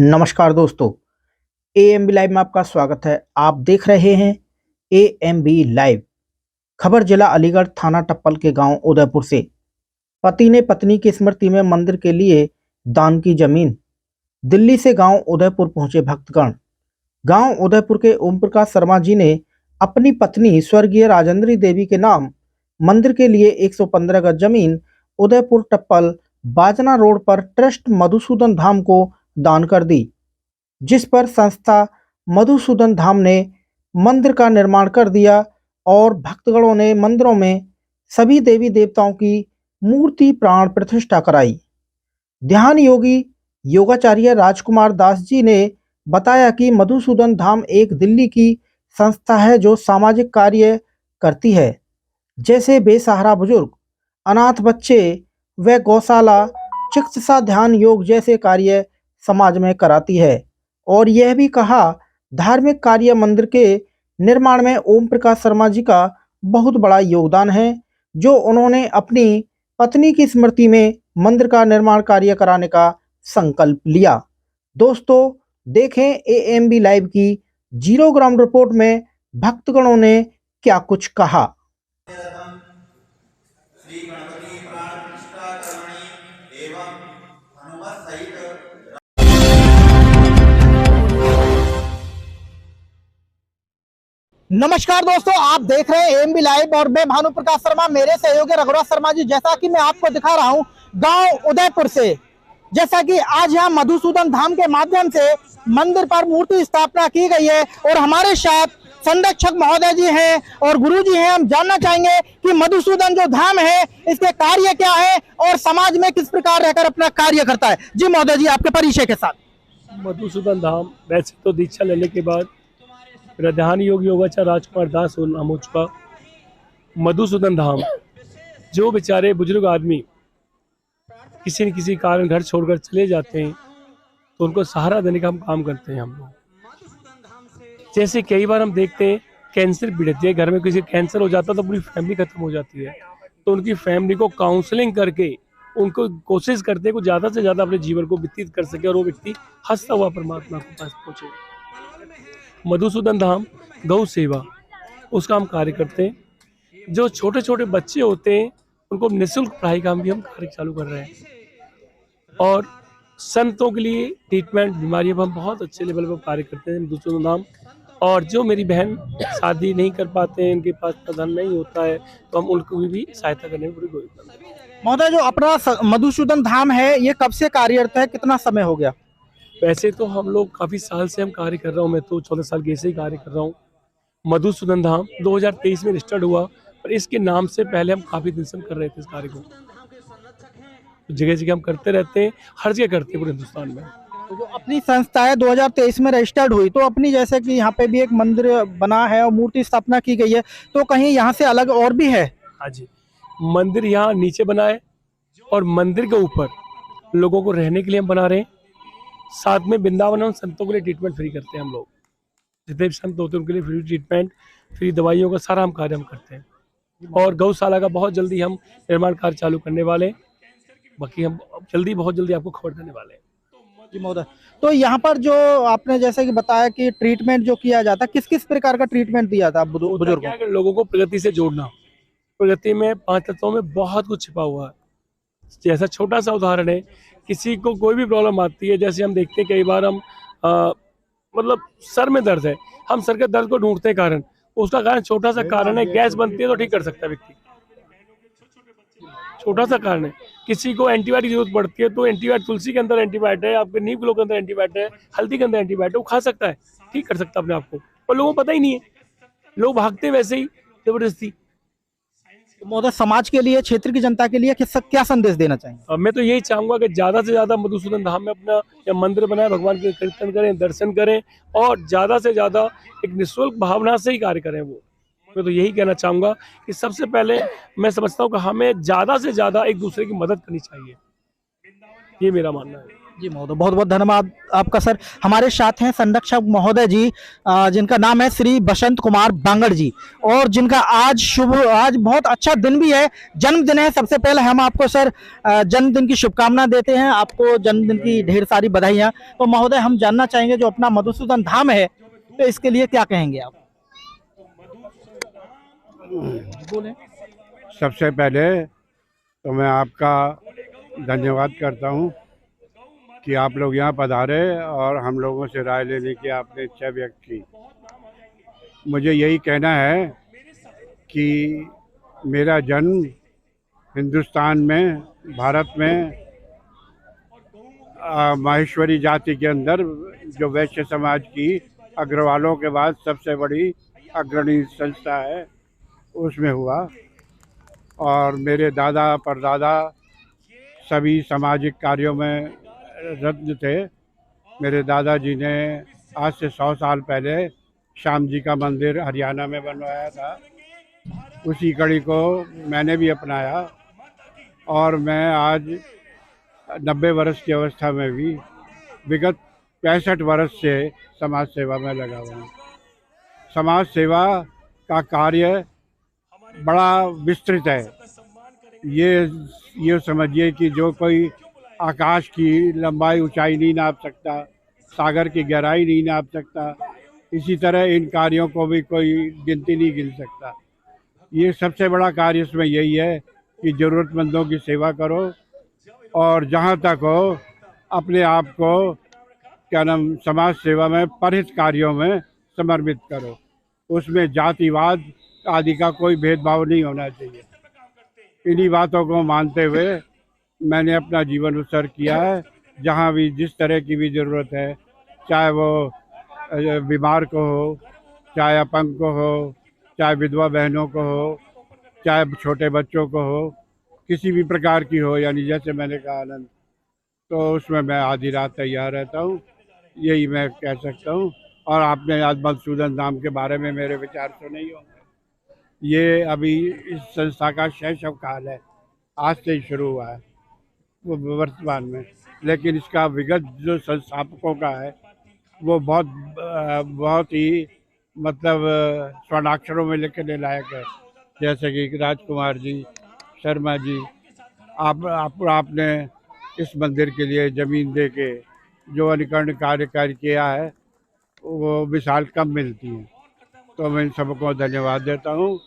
नमस्कार दोस्तों, AMB live में आपका स्वागत है। आप देख रहे हैं एएमबी लाइव। खबर जिला अलीगढ़ थाना टप्पल के गांव उदयपुर से। पति ने पत्नी की स्मृति में मंदिर के लिए दान की जमीन। दिल्ली से गांव उदयपुर पहुंचे भक्तगण। गांव उदयपुर के ओम प्रकाश शर्मा जी ने अपनी पत्नी स्वर्गीय राजेंद्री देवी के नाम मंदिर के लिए 115 गज जमीन उदयपुर टप्पल बाजना रोड पर ट्रस्ट मधुसूदन धाम को दान कर दी, जिस पर संस्था मधुसूदन धाम ने मंदिर का निर्माण कर दिया और भक्तगणों ने मंदिरों में सभी देवी देवताओं की मूर्ति प्राण प्रतिष्ठा कराई। ध्यान योगी योगाचार्य राजकुमार दास जी ने बताया कि मधुसूदन धाम एक दिल्ली की संस्था है जो सामाजिक कार्य करती है, जैसे बेसहारा बुजुर्ग, अनाथ बच्चे व गौशाला, चिकित्सा, ध्यान योग जैसे कार्य समाज में कराती है। और यह भी कहा, धार्मिक कार्य मंदिर के निर्माण में ओम प्रकाश शर्मा जी का बहुत बड़ा योगदान है, जो उन्होंने अपनी पत्नी की स्मृति में मंदिर का निर्माण कार्य कराने का संकल्प लिया। दोस्तों, देखें एएमबी लाइव की जीरो ग्राउंड रिपोर्ट में भक्तगणों ने क्या कुछ कहा। श्री गणपति प्राण प्रतिष्ठा करणी एवं हनुमत सहित। नमस्कार दोस्तों, आप देख रहे हैं एएमबी लाइव और मैं भानु प्रकाश शर्मा, मेरे सहयोगी रघुराज शर्मा जी। जैसा कि मैं आपको दिखा रहा हूं गांव उदयपुर से, जैसा कि आज यहां मधुसूदन धाम के माध्यम से मंदिर पर मूर्ति स्थापना की गई है और हमारे साथ संरक्षक महोदय जी हैं और गुरु जी हैं। हम जानना चाहेंगे कि मधुसूदन जो धाम है इसके कार्य क्या है और समाज में किस प्रकार रहकर अपना कार्य करता है। जी महोदय जी, आपके परिचय के साथ। मधुसूदन धाम वैसे तो दीक्षा लेने के बाद मेरा ध्यान योग योगाचार्य राजकुमार दास नाम हो चुका। मधुसूदन धाम जो बेचारे बुजुर्ग आदमी किसी न किसी कारण घर छोड़कर चले जाते हैं तो उनको सहारा देने का हम काम करते हैं हम लोग। जैसे कई बार हम देखते हैं कैंसर पीड़ित है, घर में किसी कैंसर हो जाता है तो पूरी फैमिली खत्म हो जाती है, तो उनकी फैमिली को काउंसलिंग करके उनको कोशिश करते हैं कि ज़्यादा से ज़्यादा अपने जीवन को व्यतीत कर सके और वो व्यक्ति हंसता हुआ परमात्मा के पास पहुँचे। मधुसूदन धाम गौ सेवा उसका हम कार्य करते हैं। जो छोटे छोटे बच्चे होते हैं उनको निःशुल्क पढ़ाई का भी हम कार्य चालू कर रहे हैं। और संतों के लिए ट्रीटमेंट बीमारियों पर हम बहुत अच्छे लेवल पर कार्य करते हैं मधुसूदन धाम। और जो मेरी बहन शादी नहीं कर पाते हैं, उनके पास धन नहीं होता है, तो हम उनको भी सहायता करने में पूरी कोशिश करते हैं। महोदय, जो अपना मधुसूदन धाम है ये कब से कार्यरत है, कितना समय हो गया? वैसे तो हम लोग काफ़ी साल से हम कार्य कर रहा हूँ, मैं तो 14 साल के से ही कार्य कर रहा हूँ। मधुसूदन धाम 2023 में रजिस्टर्ड हुआ, पर इसके नाम से पहले हम काफ़ी दिन से हम कर रहे थे इस कार्य को। जगह जगह हम करते रहते हैं, हर जगह करते हैं पूरे हिंदुस्तान में। तो जो अपनी संस्था है 2023 में रजिस्टर्ड हुई, तो अपनी जैसे कि यहाँ पे भी एक मंदिर बना है और मूर्ति स्थापना की गई है, तो कहीं यहाँ से अलग और भी है? हाँ जी, मंदिर यहाँ नीचे बना है और मंदिर के ऊपर लोगों को रहने के लिए हम बना रहे हैं। साथ में वृंदावन और संतों के लिए ट्रीटमेंट फ्री करते हैं हम लोग। जितने भी संत होते हैं उनके लिए फ्री ट्रीटमेंट, फ्री दवाइयों का सारा हम कार्य हम करते हैं। और गौशाला का बहुत जल्दी हम निर्माण कार्य चालू करने वाले हैं। बाकी हम बहुत जल्दी आपको खबर देने वाले हैं। जी महोदय, तो यहाँ पर जो आपने जैसे कि बताया कि ट्रीटमेंट जो किया जाता है, किस किस प्रकार का ट्रीटमेंट दिया था बुजुर्गों को? लोगों को प्रगति से जोड़ना। प्रगति में 5 तत्वों में बहुत कुछ छिपा हुआ है। जैसा छोटा सा उदाहरण है, किसी को कोई भी प्रॉब्लम आती है, जैसे हम देखते हैं कई बार हम मतलब सर में दर्द है, हम सर के दर्द को ढूंढते हैं कारण, उसका कारण छोटा सा कारण है, गैस बनती है तो ठीक कर सकता है व्यक्ति। छोटा सा कारण है। किसी को एंटीबायोटिक की जरूरत पड़ती है तो एंटीबायोटिक, तुलसी के अंदर एंटीबायोटिक है, आपके नीम ग्लो के अंदर एंटीबायोटिक है, हल्दी के अंदर एंटीबायोटिक, वो खा सकता है, ठीक कर सकता है अपने आप को, पर लोगों को पता ही नहीं है। लोग भागते वैसे ही जबरदस्ती। महोदय, समाज के लिए, क्षेत्र की जनता के लिए क्या संदेश देना चाहेंगे? मैं तो यही चाहूंगा कि ज़्यादा से ज़्यादा मधुसूदन धाम में अपना या मंदिर बनाए, भगवान के कीर्तन करें, दर्शन करें और ज़्यादा से ज़्यादा एक निःशुल्क भावना से ही कार्य करें। वो मैं तो यही कहना चाहूँगा कि सबसे पहले मैं समझता हूँ कि हमें ज़्यादा से ज़्यादा एक दूसरे की मदद करनी चाहिए। ये मेरा मानना है। जी महोदय, बहुत बहुत धन्यवाद आपका सर। हमारे साथ हैं संरक्षक महोदय जी, जिनका नाम है श्री बसंत कुमार बांगड़ जी, और जिनका आज बहुत अच्छा दिन भी है, जन्मदिन है। सबसे पहले हम आपको सर जन्मदिन की शुभकामना देते हैं, आपको जन्मदिन की ढेर सारी बधाइयाँ। तो महोदय, हम जानना चाहेंगे जो अपना मधुसूदन धाम है, तो इसके लिए क्या कहेंगे आप? बोलें। सबसे पहले तो मैं आपका धन्यवाद करता हूं कि आप लोग यहाँ पधारे और हम लोगों से राय लेने की आपने इच्छा व्यक्त की। मुझे यही कहना है कि मेरा जन्म हिंदुस्तान में, भारत में, माहेश्वरी जाति के अंदर जो वैश्य समाज की अग्रवालों के बाद सबसे बड़ी अग्रणी संस्था है, उसमें हुआ। और मेरे दादा परदादा सभी सामाजिक कार्यों में रत थे। मेरे दादाजी ने आज से 100 साल पहले श्याम जी का मंदिर हरियाणा में बनवाया था। उसी कड़ी को मैंने भी अपनाया और मैं आज 90 वर्ष की अवस्था में भी विगत 65 वर्ष से समाज सेवा में लगा हुआ हूँ। समाज सेवा का कार्य बड़ा विस्तृत है। ये समझिए कि जो कोई आकाश की लंबाई ऊंचाई नहीं नाप सकता, सागर की गहराई नहीं नाप सकता, इसी तरह इन कार्यों को भी कोई गिनती नहीं गिन सकता। ये सबसे बड़ा कार्य इसमें यही है कि ज़रूरतमंदों की सेवा करो और जहाँ तक हो अपने आप को क्या नाम समाज सेवा में परहित कार्यों में समर्पित करो। उसमें जातिवाद आदि का कोई भेदभाव नहीं होना चाहिए। इन्हीं बातों को मानते हुए मैंने अपना जीवन उत्सर्ग किया है। जहाँ भी जिस तरह की भी ज़रूरत है, चाहे वो बीमार को हो, चाहे अपंग को हो, चाहे विधवा बहनों को हो, चाहे छोटे बच्चों को हो, किसी भी प्रकार की हो, यानी जैसे मैंने कहा आनंद, तो उसमें मैं आधी रात तैयार रहता हूँ। यही मैं कह सकता हूँ। और आपने आज मधुसूदन धाम के बारे में मेरे विचार सुने ही होंगे। ये अभी इस संस्था का शैशव काल है, आज से ही शुरू हुआ है वो वर्तमान में, लेकिन इसका विगत जो संस्थापकों का है वो बहुत ही मतलब स्वर्णाक्षरों में लिखने लायक है। जैसे कि राजकुमार जी, शर्मा जी, आपने इस मंदिर के लिए ज़मीन दे के जो अनुकरण कार्य किया है वो विशाल कम मिलती है। तो मैं इन सबको धन्यवाद देता हूँ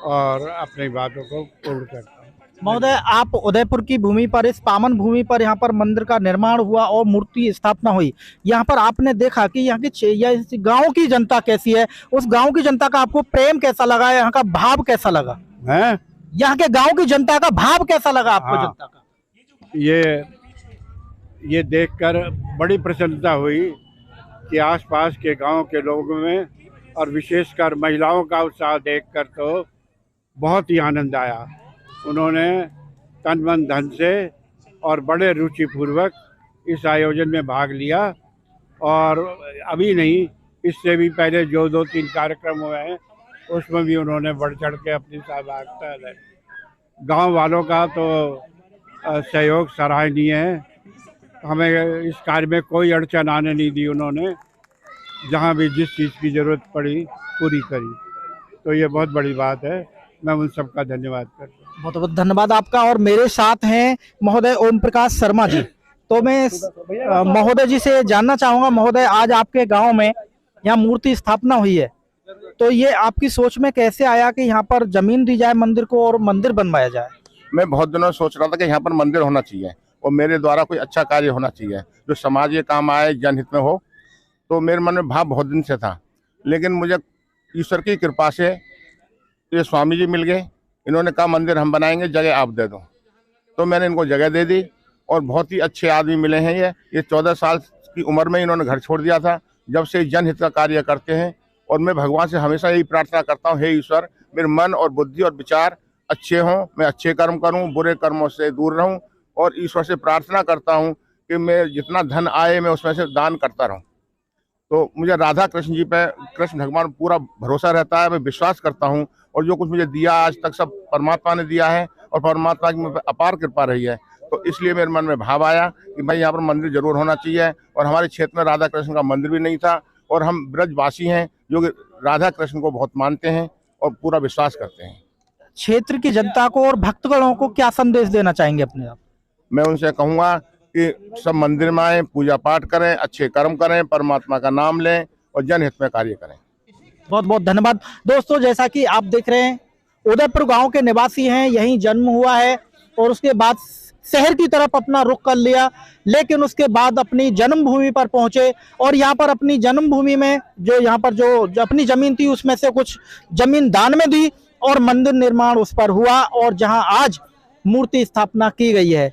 और अपनी बातों को पूर्ण करता हूँ। महोदय, आप उदयपुर की भूमि पर, इस पावन भूमि पर यहाँ पर मंदिर का निर्माण हुआ और मूर्ति स्थापना हुई। यहाँ पर आपने देखा कि यहाँ की गांव की जनता कैसी है, उस गांव की जनता का आपको प्रेम कैसा लगा, यहाँ का भाव कैसा लगा है? यहाँ के गांव की जनता का भाव कैसा लगा आपको? हाँ, जनता का ये देखकर बड़ी प्रसन्नता हुई कि आसपास के गांव के लोगों में और विशेषकर महिलाओं का उत्साह देखकर तो बहुत ही आनंद आया। उन्होंने तन मन धन से और बड़े रुचिपूर्वक इस आयोजन में भाग लिया। और अभी नहीं, इससे भी पहले जो 2-3 कार्यक्रम हुए हैं उसमें भी उन्होंने बढ़ चढ़ के अपनी सहभागिता दी। गांव वालों का तो सहयोग सराहनीय है। हमें इस कार्य में कोई अड़चन आने नहीं दी उन्होंने। जहां भी जिस चीज़ की ज़रूरत पड़ी पूरी करी, तो ये बहुत बड़ी बात है। मैं उन सबका धन्यवाद करता हूँ। बहुत बहुत धन्यवाद आपका। और मेरे साथ हैं महोदय ओम प्रकाश शर्मा जी। तो मैं महोदय जी से जानना चाहूँगा, महोदय आज आपके गांव में यहाँ मूर्ति स्थापना हुई है, तो ये आपकी सोच में कैसे आया कि यहाँ पर जमीन दी जाए मंदिर को और मंदिर बनवाया जाए? मैं बहुत दिनों सोच रहा था कि यहाँ पर मंदिर होना चाहिए और मेरे द्वारा कोई अच्छा कार्य होना चाहिए जो समाज के काम आए, जनहित में हो। तो मेरे मन में भाव बहुत दिन से था, लेकिन मुझे ईश्वर की कृपा से ये स्वामी जी मिल गए। इन्होंने कहा मंदिर हम बनाएंगे, जगह आप दे दो। तो मैंने इनको जगह दे दी और बहुत ही अच्छे आदमी मिले हैं। ये 14 साल की उम्र में इन्होंने घर छोड़ दिया था। जब से जनहित का कार्य करते हैं और मैं भगवान से हमेशा यही प्रार्थना करता हूँ, हे ईश्वर मेरे मन और बुद्धि और विचार अच्छे हों, मैं अच्छे कर्म करूँ, बुरे कर्मों से दूर रहूँ। और ईश्वर से प्रार्थना करता हूँ कि मैं जितना धन आए मैं उसमें से दान करता रहूँ। तो मुझे राधा कृष्ण जी पे, कृष्ण भगवान पूरा भरोसा रहता है, मैं विश्वास करता हूँ। और जो कुछ मुझे दिया आज तक सब परमात्मा ने दिया है और परमात्मा की मुझ पर अपार कृपा रही है। तो इसलिए मेरे मन में भाव आया कि भाई यहाँ पर मंदिर जरूर होना चाहिए। और हमारे क्षेत्र में राधा कृष्ण का मंदिर भी नहीं था, और हम ब्रजवासी हैं जो कि राधा कृष्ण को बहुत मानते हैं और पूरा विश्वास करते हैं। क्षेत्र की जनता को और भक्तगणों को क्या संदेश देना चाहेंगे अपने आप? मैं उनसे कहूँगा कि सब मंदिर में आएं, पूजा पाठ करें, अच्छे कर्म करें, परमात्मा का नाम लें और जनहित में कार्य करें। बहुत बहुत धन्यवाद। दोस्तों, जैसा कि आप देख रहे हैं, उदयपुर गांव के निवासी हैं, यहीं जन्म हुआ है और उसके बाद शहर की तरफ अपना रुख कर लिया, लेकिन उसके बाद अपनी जन्मभूमि पर पहुंचे और यहाँ पर अपनी जन्मभूमि में जो यहाँ पर जो अपनी जमीन थी उसमें से कुछ जमीन दान में दी और मंदिर निर्माण उस पर हुआ, और जहां आज मूर्ति स्थापना की गई है।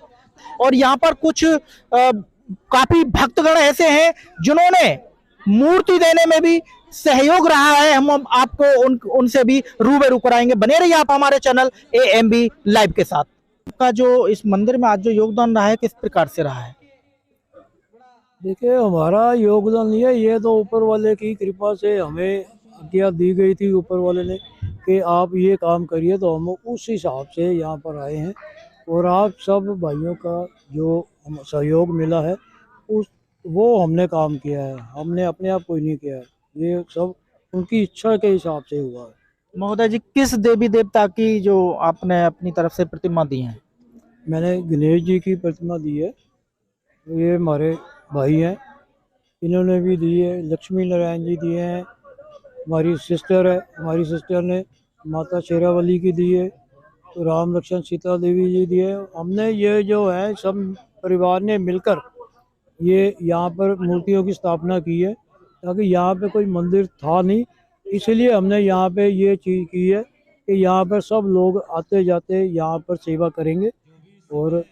और यहाँ पर कुछ काफी भक्तगण ऐसे हैं जिन्होंने मूर्ति देने में भी सहयोग रहा है। हम आपको उनसे भी रूबरू कराएंगे। बने रहिए आप हमारे चैनल AMB लाइव के साथ। का जो इस मंदिर में आज जो योगदान रहा है, किस प्रकार से रहा है? देखिए, हमारा योगदान नहीं है, ये तो ऊपर वाले की कृपा से हमें आज्ञा दी गई थी ऊपर वाले ने कि आप ये काम करिए, तो हम उस हिसाब से यहाँ पर आए हैं। और आप सब भाइयों का जो सहयोग मिला है वो हमने काम किया है, हमने अपने आप कोई नहीं किया है, ये सब उनकी इच्छा के हिसाब से हुआ है। महोदय जी, किस देवी देवता की जो आपने अपनी तरफ से प्रतिमा दी है? मैंने गणेश जी की प्रतिमा दी है, ये हमारे भाई हैं, इन्होंने भी दी है। लक्ष्मी नारायण जी दिए हैं, हमारी सिस्टर है, हमारी सिस्टर ने माता शेरावली की दी है, तो राम लक्ष्मण सीता देवी जी दिए। हमने ये जो है सब परिवार ने मिलकर ये यहाँ पर मूर्तियों की स्थापना की है, ताकि यहाँ पे कोई मंदिर था नहीं, इसलिए हमने यहाँ पे ये चीज़ की है कि यहाँ पर सब लोग आते जाते यहाँ पर सेवा करेंगे और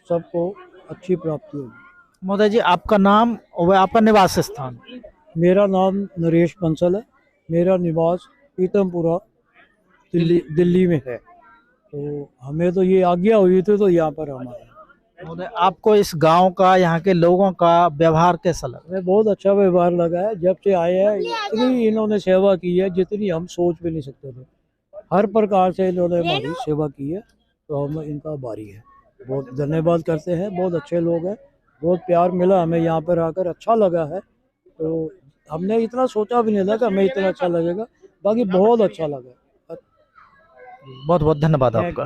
सबको अच्छी प्राप्ति होगी। महोदय जी, आपका नाम और आपका निवास स्थान? मेरा नाम नरेश बंसल है, मेरा निवास पीतमपुरा दिल्ली में है। तो हमें तो ये आज्ञा हुई थी, तो यहाँ पर हमारा। महोदय, आपको इस गांव का, यहाँ के लोगों का व्यवहार कैसा लगा? हमें बहुत अच्छा व्यवहार लगा है। जब से आए हैं इतनी इन्होंने सेवा की है जितनी हम सोच भी नहीं सकते थे। हर प्रकार से इन्होंने हमारी सेवा की है, तो हम इनका आभारी है, बहुत धन्यवाद करते हैं। बहुत अच्छे लोग हैं, बहुत प्यार मिला हमें यहाँ पर आकर, अच्छा लगा है। तो हमने इतना सोचा भी नहीं था कि हमें इतना अच्छा लगेगा, बाकी बहुत अच्छा लगा। बहुत बहुत धन्यवाद आपका।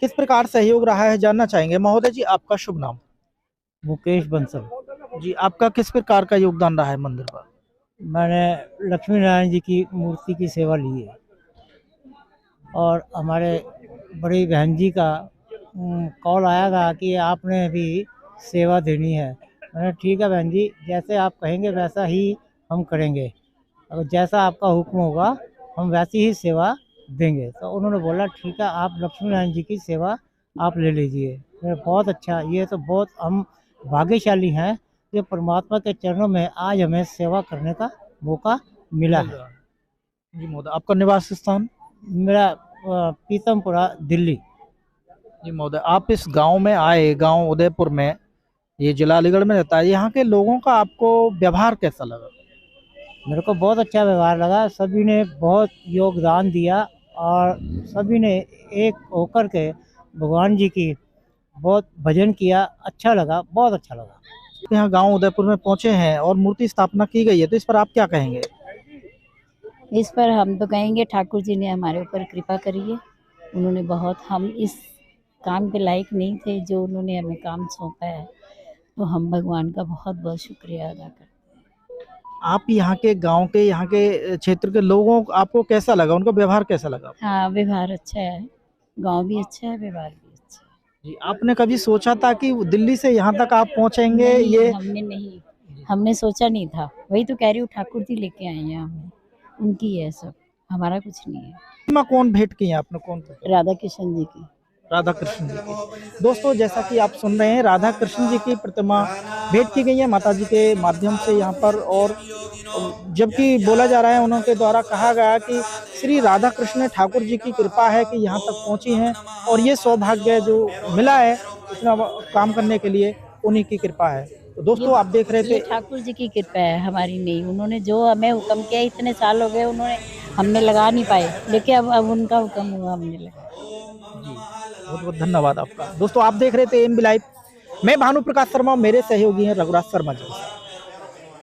किस प्रकार सहयोग रहा है जानना चाहेंगे। महोदय जी, आपका शुभ नाम? मुकेश बंसल जी, आपका किस प्रकार का योगदान रहा है मंदिर पर? मैंने लक्ष्मी नारायण जी की मूर्ति की सेवा ली है, और हमारे बड़ी बहन जी का कॉल आया था कि आपने भी सेवा देनी है। मैंने ठीक है बहन जी, जैसे आप कहेंगे वैसा ही हम करेंगे, अगर जैसा आपका हुक्म होगा हम वैसी ही सेवा देंगे। तो उन्होंने बोला ठीक है, आप लक्ष्मी नारायण जी की सेवा आप ले लीजिए। बहुत अच्छा, ये तो बहुत हम भाग्यशाली हैं कि परमात्मा के चरणों में आज हमें सेवा करने का मौका मिला है। जी महोदय, आपका निवास स्थान? मेरा पीतमपुरा दिल्ली। जी महोदय, आप इस गांव में आए, गांव उदयपुर में, ये जिला अलीगढ़ में रहता है, यहाँ के लोगों का आपको व्यवहार कैसा लगा? मेरे को बहुत अच्छा व्यवहार लगा, सभी ने बहुत योगदान दिया और सभी ने एक होकर के भगवान जी की बहुत भजन किया। अच्छा लगा, बहुत अच्छा लगा। यहाँ गांव उदयपुर में पहुंचे हैं और मूर्ति स्थापना की गई है, तो इस पर आप क्या कहेंगे? इस पर हम तो कहेंगे ठाकुर जी ने हमारे ऊपर कृपा करी है। उन्होंने बहुत, हम इस काम के लायक नहीं थे, जो उन्होंने हमें काम सौंपा है, तो हम भगवान का बहुत बहुत शुक्रिया अदा करते हैं। आप यहाँ के गांव के, यहाँ के क्षेत्र के लोगों को आपको कैसा लगा, उनका व्यवहार कैसा लगा? हाँ, व्यवहार अच्छा है, गांव भी अच्छा है, व्यवहार भी अच्छा है। जी, आपने कभी सोचा था कि दिल्ली से यहाँ तक आप पहुँचेंगे? ये हमने सोचा नहीं था। वही तो कह रही हूँ, ठाकुर जी लेके आए हैं हमें, उनकी है सब, हमारा कुछ नहीं है। प्रतिमा कौन भेंट की है आपने? कौन? राधा कृष्ण जी की। राधा कृष्ण जी की। दोस्तों, जैसा कि आप सुन रहे हैं, राधा कृष्ण जी की प्रतिमा भेंट की गई है माता जी के माध्यम से यहाँ पर। और जबकि बोला जा रहा है, उनके द्वारा कहा गया कि श्री राधा कृष्ण ठाकुर जी की कृपा है कि यहाँ तक पहुँची हैं, और ये सौभाग्य जो मिला है इतना काम करने के लिए, उन्हीं की कृपा है। तो दोस्तों, आप देख रहे थे, ठाकुर जी की कृपा है, हमारी नहीं। उन्होंने जो हमें हुक्म किया, इतने साल हो गए उन्होंने, हमने लगा नहीं पाए, लेकिन अब उनका हुक्म हुआ, हमने लगा। बहुत बहुत धन्यवाद आपका। दोस्तों आप देख रहे थे एएमबी लाइव, मैं भानु प्रकाश शर्मा, मेरे सहयोगी हैं रघुराज शर्मा जी।